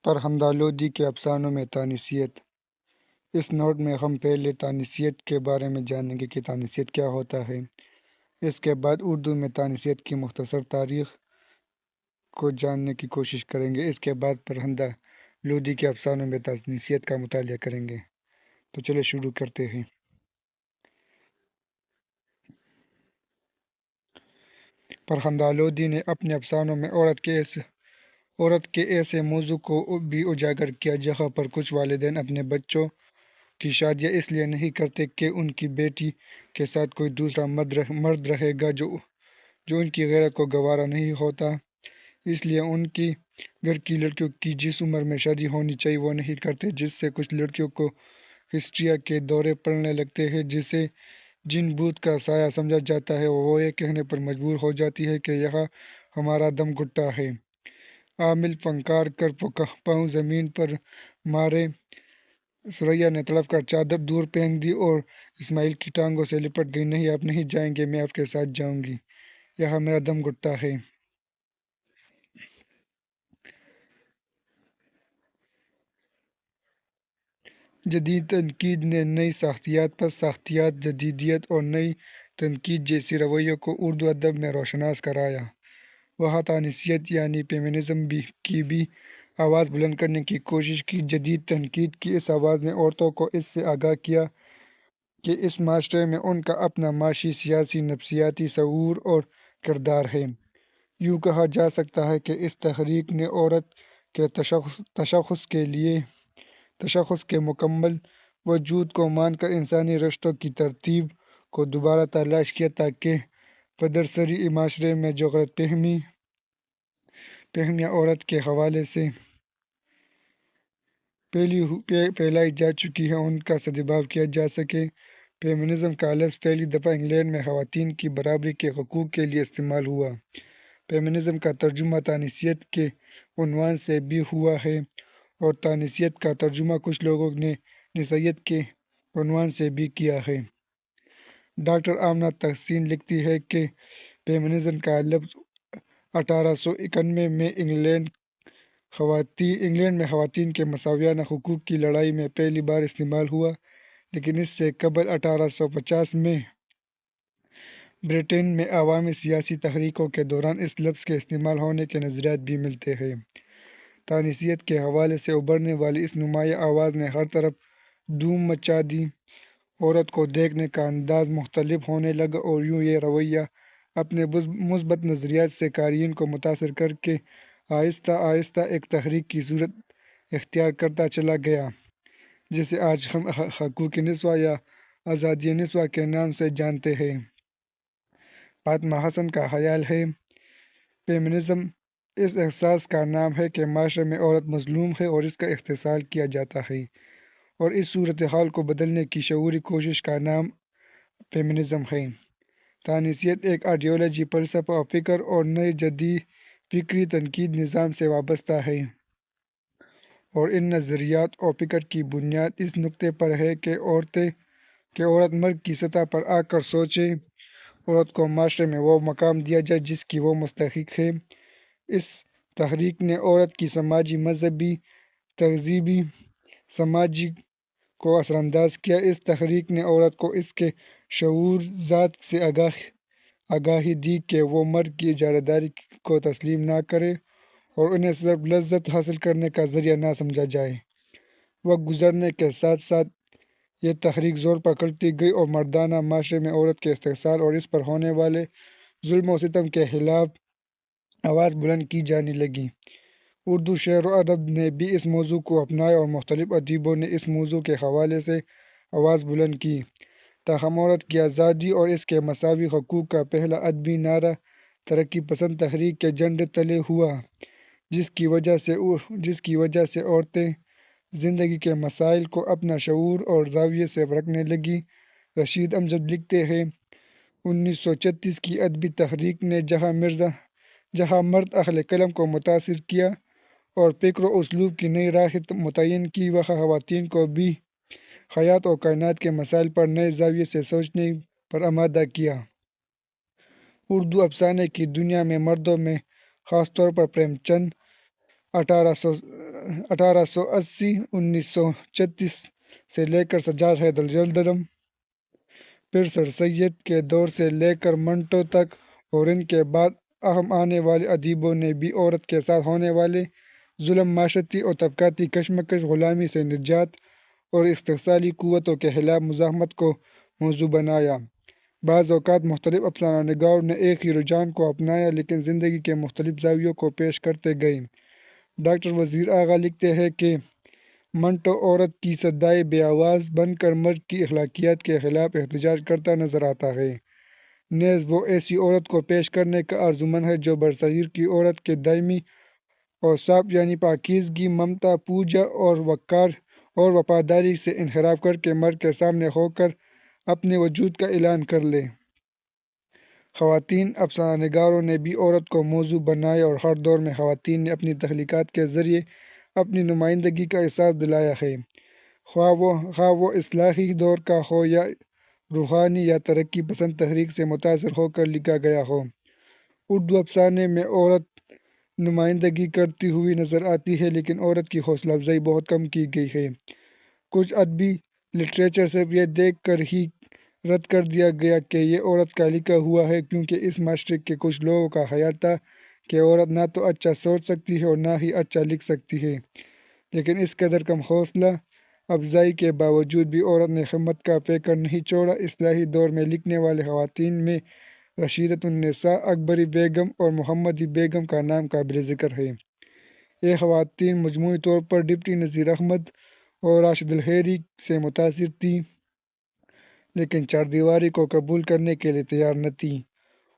فرہنگہ لودھی کے افسانوں میں تانیثیت۔ اس نوٹ میں ہم پہلے تانیثیت کے بارے میں جانیں گے کہ تانیثیت کیا ہوتا ہے۔ اس کے بعد اردو میں تانیثیت کی مختصر تاریخ کو جاننے کی کوشش کریں گے۔ اس کے بعد فرہنگہ لودھی کے افسانوں میں تانیثیت کا مطالعہ کریں گے۔ تو چلے شروع کرتے ہیں۔ فرہنگہ لودھی نے اپنے افسانوں میں عورت کے ایسے موضوع کو بھی اجاگر کیا جہاں پر کچھ والدین اپنے بچوں کی شادیاں اس لیے نہیں کرتے کہ ان کی بیٹی کے ساتھ کوئی دوسرا مرد رہے گا جو ان کی غیرت کو گوارا نہیں ہوتا، اس لیے ان کی گھر کی لڑکیوں کی جس عمر میں شادی ہونی چاہیے وہ نہیں کرتے، جس سے کچھ لڑکیوں کو ہسٹریا کے دورے پڑنے لگتے ہیں جسے جن بھوت کا سایہ سمجھا جاتا ہے، وہ یہ کہنے پر مجبور ہو جاتی ہے کہ یہاں ہمارا دم گھٹا ہے۔ عامل پھنکار کر پاؤں زمین پر مارے، ثریا نے تڑپ کر چادر دور پھینک دی اور اسماعیل کی ٹانگوں سے لپٹ گئی۔ نہیں، آپ نہیں جائیں گے، میں آپ کے ساتھ جاؤں گی، یہاں میرا دم گھٹا ہے۔ جدید تنقید نے نئی ساختیات، جدیدیت اور نئی تنقید جیسی رویوں کو اردو ادب میں روشناس کرایا۔ وہاں تانیثیت یعنی فیمنزم کی بھی آواز بلند کرنے کی کوشش کی۔ جدید تنقید کی اس آواز نے عورتوں کو اس سے آگاہ کیا کہ اس معاشرے میں ان کا اپنا معاشی، سیاسی، نفسیاتی شعور اور کردار ہے۔ یوں کہا جا سکتا ہے کہ اس تحریک نے عورت کے تشخص کے مکمل وجود کو مان کر انسانی رشتوں کی ترتیب کو دوبارہ تلاش کیا تاکہ پدرسری معاشرے میں جو غلط فہمیاں عورت کے حوالے سے پھیلائی جا چکی ہیں ان کا سدبھاؤ کیا جا سکے۔ فیمنزم کا لفظ پہلی دفعہ انگلینڈ میں خواتین کی برابری کے حقوق کے لیے استعمال ہوا۔ فیمنزم کا ترجمہ تانیثیت کے عنوان سے بھی ہوا ہے اور تانیثیت کا ترجمہ کچھ لوگوں نے نسائیت کے عنوان سے بھی کیا ہے۔ ڈاکٹر آمنہ تحسین لکھتی ہیں کہ فیمنزم کا لفظ 1891 میں انگلینڈ میں خواتین کے مساویانہ حقوق کی لڑائی میں پہلی بار استعمال ہوا، لیکن اس سے قبل 1850 میں برطانیہ میں عوامی سیاسی تحریکوں کے دوران اس لفظ کے استعمال ہونے کے نظریات بھی ملتے ہیں۔ تانیثیت کے حوالے سے ابھرنے والی اس نمایاں آواز نے ہر طرف دھوم مچا دی۔ عورت کو دیکھنے کا انداز مختلف ہونے لگا اور یوں یہ رویہ اپنے مثبت نظریات سے قارئین کو متاثر کر کے آہستہ آہستہ ایک تحریک کی صورت اختیار کرتا چلا گیا، جسے آج ہم حقوق نسواں یا آزادی نسواں کے نام سے جانتے ہیں۔ فاطمہ حسن کا خیال ہے، فیمنزم اس احساس کا نام ہے کہ معاشرے میں عورت مظلوم ہے اور اس کا استحصال کیا جاتا ہے، اور اس صورتحال کو بدلنے کی شعوری کوشش کا نام فیمنزم ہے۔ تانیثیت ایک آئیڈیالوجی، فلسفہ و فکر اور نئے جدید فکری تنقیدی نظام سے وابستہ ہے، اور ان نظریات و فکر کی بنیاد اس نقطے پر ہے کہ عورت مرد کی سطح پر آ کر سوچے، عورت کو معاشرے میں وہ مقام دیا جائے جس کی وہ مستحق ہے۔ اس تحریک نے عورت کی سماجی، مذہبی، تہذیبی سماجی کو اثر انداز کیا۔ اس تحریک نے عورت کو اس کے شعور ذات سے آگاہی دی کہ وہ مرد کی اجارہ داری کو تسلیم نہ کرے اور انہیں صرف لذت حاصل کرنے کا ذریعہ نہ سمجھا جائے۔ وقت گزرنے کے ساتھ ساتھ یہ تحریک زور پکڑتی گئی اور مردانہ معاشرے میں عورت کے استحصال اور اس پر ہونے والے ظلم و ستم کے خلاف آواز بلند کی جانے لگی۔ اردو شعر و ادب نے بھی اس موضوع کو اپنایا اور مختلف ادیبوں نے اس موضوع کے حوالے سے آواز بلند کی۔ تاہم عورت کی آزادی اور اس کے مساوی حقوق کا پہلا ادبی نعرہ ترقی پسند تحریک کے جھنڈے تلے ہوا، جس کی وجہ سے عورتیں زندگی کے مسائل کو اپنا شعور اور زاویے سے پرکھنے لگیں۔ رشید امجد لکھتے ہیں، 1936 کی ادبی تحریک نے جہاں مرد اہل قلم کو متاثر کیا اور فکر و اسلوب کی نئی راہیں متعین کی، وہاں خواتین کو بھی حیات و کائنات کے مسائل پر نئے زاویے سے سوچنے پر آمادہ کیا۔ اردو افسانے کی دنیا میں مردوں میں خاص طور پر پریم چند 1880 1936 سے لے کر سجاد حیدر یلدرم، پھر سر سید کے دور سے لے کر منٹو تک، اور ان کے بعد اہم آنے والے ادیبوں نے بھی عورت کے ساتھ ہونے والے ظلم، معاشرتی اور طبقاتی کشمکش، غلامی سے نجات اور استحصالی قوتوں کے خلاف مزاحمت کو موضوع بنایا۔ بعض اوقات مختلف افسانہ نگاروں نے ایک ہی رجحان کو اپنایا، لیکن زندگی کے مختلف زاویوں کو پیش کرتے گئے۔ ڈاکٹر وزیر آغا لکھتے ہیں کہ منٹو عورت کی صدائے بے آواز بن کر مرد کی اخلاقیات کے خلاف احتجاج کرتا نظر آتا ہے۔ نیز وہ ایسی عورت کو پیش کرنے کا آرزومند ہے جو برصغیر کی عورت کے دائمی اوصاف یعنی پاکیزگی، ممتا، پوجا اور وقار اور وفاداری سے انحراف کر کے مرد کے سامنے ہو کر اپنے وجود کا اعلان کر لے۔ خواتین افسانہ نگاروں نے بھی عورت کو موضوع بنایا اور ہر دور میں خواتین نے اپنی تخلیقات کے ذریعے اپنی نمائندگی کا احساس دلایا ہے، خواہ وہ اصلاحی دور کا ہو یا روحانی یا ترقی پسند تحریک سے متاثر ہو کر لکھا گیا ہو۔ اردو افسانے میں عورت نمائندگی کرتی ہوئی نظر آتی ہے، لیکن عورت کی حوصلہ افزائی بہت کم کی گئی ہے۔ کچھ ادبی لٹریچر صرف یہ دیکھ کر ہی رد کر دیا گیا کہ یہ عورت کا لکھا ہوا ہے، کیونکہ اس معاشرے کے کچھ لوگوں کا خیال تھا کہ عورت نہ تو اچھا سوچ سکتی ہے اور نہ ہی اچھا لکھ سکتی ہے۔ لیکن اس قدر کم حوصلہ افزائی کے باوجود بھی عورت نے ہمت کا پیکر نہیں چھوڑا۔ اصلاحی دور میں لکھنے والے خواتین میں رشیدۃ النساء، اکبری بیگم اور محمدی بیگم کا نام قابل ذکر ہے۔ یہ خواتین مجموعی طور پر ڈپٹی نذیر احمد اور راشد الحیری سے متاثر تھیں، لیکن چار دیواری کو قبول کرنے کے لیے تیار نہ تھیں۔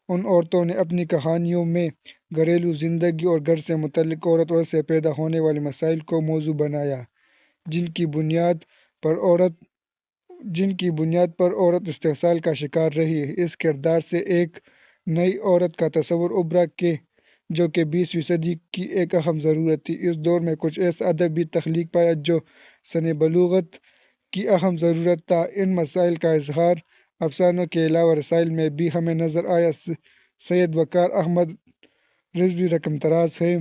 ان عورتوں نے اپنی کہانیوں میں گھریلو زندگی اور گھر سے متعلق عورت اور سے پیدا ہونے والے مسائل کو موضوع بنایا، جن کی بنیاد پر عورت استحصال کا شکار رہی ہے۔ اس کردار سے ایک نئی عورت کا تصور ابھرا جو کہ 20ویں صدی کی ایک اہم ضرورت تھی۔ اس دور میں کچھ ایسا ادب بھی تخلیق پایا جو سن بلوغت کی اہم ضرورت تھا۔ ان مسائل کا اظہار افسانوں کے علاوہ رسائل میں بھی ہمیں نظر آیا۔ سید وقار احمد رضوی رقم طراز ہیں۔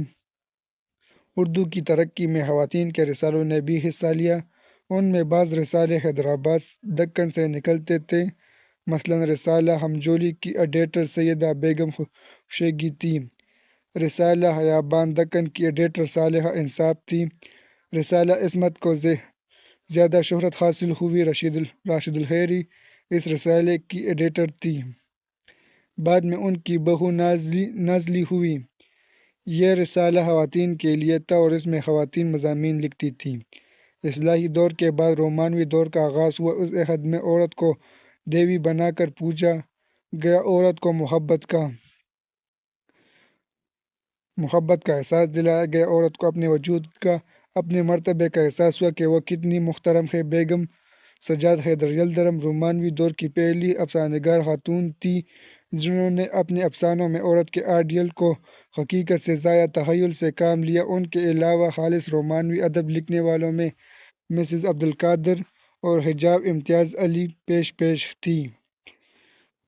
اردو کی ترقی میں خواتین کے رسالوں نے بھی حصہ لیا۔ ان میں بعض رسالے حیدرآباد دکن سے نکلتے تھے، مثلاً رسالہ ہمجولی کی ایڈیٹر سیدہ بیگم خوشیگی تھیں۔ رسالہ خیابان دکن کی ایڈیٹر صالحہ انصاف تھیں۔ رسالہ عصمت کو زیادہ شہرت حاصل ہوئی۔ راشد الحیری اس رسالے کی ایڈیٹر تھی۔ بعد میں ان کی بہو نازلی ہوئی۔ یہ رسالہ خواتین کے لیے تھا اور اس میں خواتین مضامین لکھتی تھیں۔ اصلاحی دور کے بعد رومانوی دور کا آغاز ہوا۔ اس عہد میں عورت کو دیوی بنا کر پوجا گیا، عورت کو محبت کا احساس دلایا گیا، عورت کو اپنے وجود کا، اپنے مرتبے کا احساس ہوا کہ وہ کتنی محترم ہے۔ بیگم سجاد حیدر یلدرم رومانوی دور کی پہلی افسانہ نگار خاتون تھیں، جنہوں نے اپنے افسانوں میں عورت کے آئیڈیل کو حقیقت سے زائد تخیل سے کام لیا۔ ان کے علاوہ خالص رومانوی ادب لکھنے والوں میں مسز عبدالقادر اور حجاب امتیاز علی پیش تھیں۔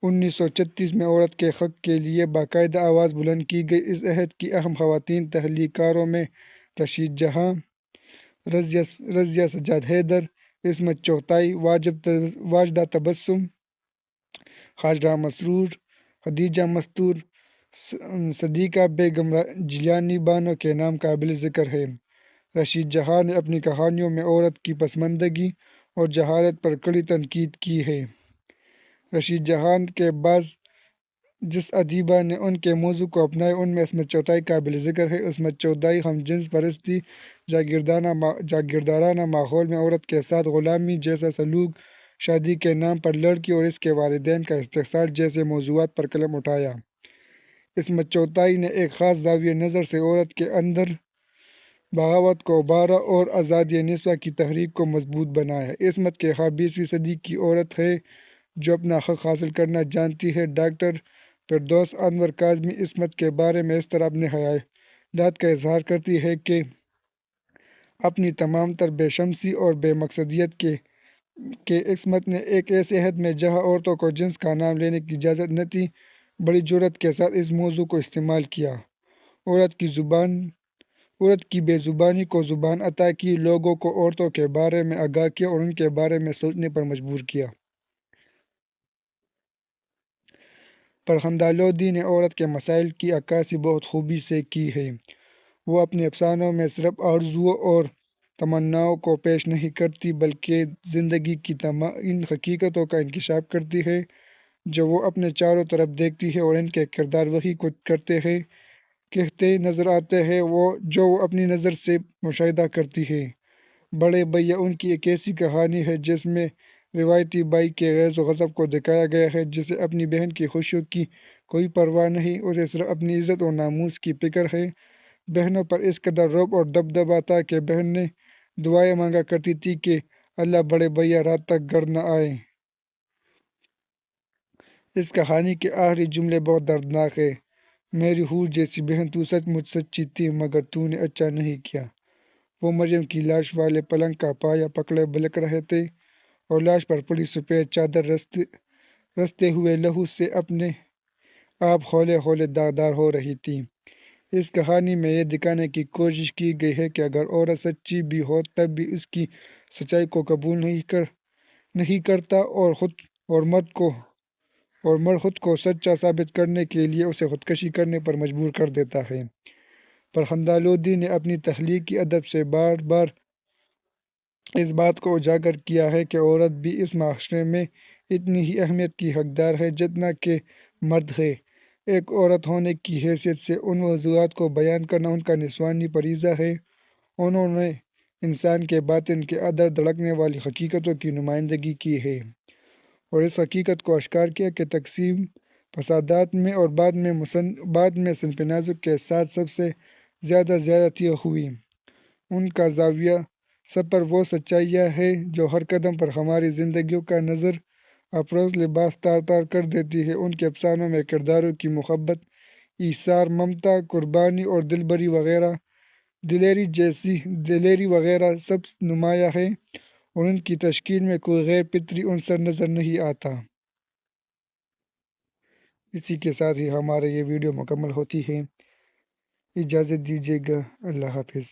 1936 میں عورت کے حق کے لیے باقاعدہ آواز بلند کی گئی۔ اس عہد کی اہم خواتین تخلیقکاروں میں رشید جہاں، رضیہ سجاد حیدر، عصمت چغتائی، واجدہ تبسم، ہاجرہ مسرور، خدیجہ مستور، صدیقہ بیگم جیلانی بانو کے نام قابل ذکر ہیں۔ رشید جہاں نے اپنی کہانیوں میں عورت کی پسماندگی اور جہالت پر کڑی تنقید کی ہے۔ رشید جہاں کے بعد جس ادیبہ نے ان کے موضوع کو اپنایا ان میں عصمت چغتائی قابل ذکر ہے۔ عصمت چغتائی ہم جنس پرستی، جاگیردارانہ ماحول میں عورت کے ساتھ غلامی جیسا سلوک، شادی کے نام پر لڑکی اور اس کے والدین کا استحصال جیسے موضوعات پر قلم اٹھایا۔ عصمت چغتائی نے ایک خاص زاویہ نظر سے عورت کے اندر بغاوت کو ابھارا اور آزادیِ نسواں کی تحریک کو مضبوط بنایا۔ عصمت کے خواب 20ویں صدی کی عورت ہے جو اپنا حق حاصل کرنا جانتی ہے۔ ڈاکٹر فردوس انور کاظمی عصمت کے بارے میں اس طرح اپنے خیالات کا اظہار کرتی ہے کہ اپنی تمام تر بے شمسی اور بے مقصدیت کے عصمت نے ایک ایسے عہد میں جہاں عورتوں کو جنس کا نام لینے کی اجازت نہ تھی، بڑی جرأت کے ساتھ اس موضوع کو استعمال کیا۔ عورت کی زبان عورت کی بے زبانی کو زبان عطا کی، لوگوں کو عورتوں کے بارے میں آگاہ کیا اور ان کے بارے میں سوچنے پر مجبور کیا۔ فرخندہ لودھی نے عورت کے مسائل کی عکاسی بہت خوبی سے کی ہے۔ وہ اپنے افسانوں میں صرف آرزوؤں اور تمناؤں کو پیش نہیں کرتی بلکہ زندگی کی ان حقیقتوں کا انکشاف کرتی ہے جو وہ اپنے چاروں طرف دیکھتی ہے، اور ان کے کردار وہی کچھ کہتے نظر آتے ہیں جو وہ اپنی نظر سے مشاہدہ کرتی ہے۔ بڑے بھیا ان کی ایک ایسی کہانی ہے جس میں روایتی بھائی کے غیظ و غضب کو دکھایا گیا ہے، جسے اپنی بہن کی خوشیوں کی کوئی پرواہ نہیں، اسے صرف اپنی عزت و ناموس کی فکر ہے۔ بہنوں پر اس قدر رعب اور دبدبا تھا کہ بہنیں دعائیں مانگا کرتی تھی کہ اللہ بڑے بھیا رات تک گھر نہ آئیں۔ اس کہانی کے آخری جملے بہت دردناک ہیں: میری حور جیسی بہن، تو سچ مچ سچی تھی مگر تو نے اچھا نہیں کیا۔ وہ مریم کی لاش والے پلنگ کا پایا پکڑے بلک رہے تھے اور لاش پر پڑی سفید چادر رستے ہوئے لہو سے اپنے آپ ہولے ہولے داغدار ہو رہی تھی۔ اس کہانی میں یہ دکھانے کی کوشش کی گئی ہے کہ اگر عورت سچی بھی ہو تب بھی اس کی سچائی کو قبول نہیں کرتا اور مرد خود کو سچا ثابت کرنے کے لیے اسے خودکشی کرنے پر مجبور کر دیتا ہے۔ فرخندہ لودھی نے اپنی تخلیقی ادب سے بار بار اس بات کو اجاگر کیا ہے کہ عورت بھی اس معاشرے میں اتنی ہی اہمیت کی حقدار ہے جتنا کہ مرد ہے۔ ایک عورت ہونے کی حیثیت سے ان موضوعات کو بیان کرنا ان کا نسوانی فریضہ ہے۔ انہوں نے انسان کے باطن کے اندر دھڑکنے والی حقیقتوں کی نمائندگی کی ہے اور اس حقیقت کو اشکار کیا کہ تقسیم فسادات میں اور بعد میں صنف نازک کے ساتھ سب سے زیادہ زیادتیاں ہوئیں۔ ان کا زاویہ سب پر وہ سچائیاں ہیں جو ہر قدم پر ہماری زندگیوں کا نظر افروز لباس تار تار کر دیتی ہیں۔ ان کے افسانوں میں کرداروں کی محبت، ایثار، ممتا، قربانی اور دلیری وغیرہ سب نمایاں ہیں اور ان کی تشکیل میں کوئی غیر فطری عنصر نظر نہیں آتا۔ اسی کے ساتھ ہی ہمارا یہ ویڈیو مکمل ہوتی ہے۔ اجازت دیجیے گا۔ اللہ حافظ۔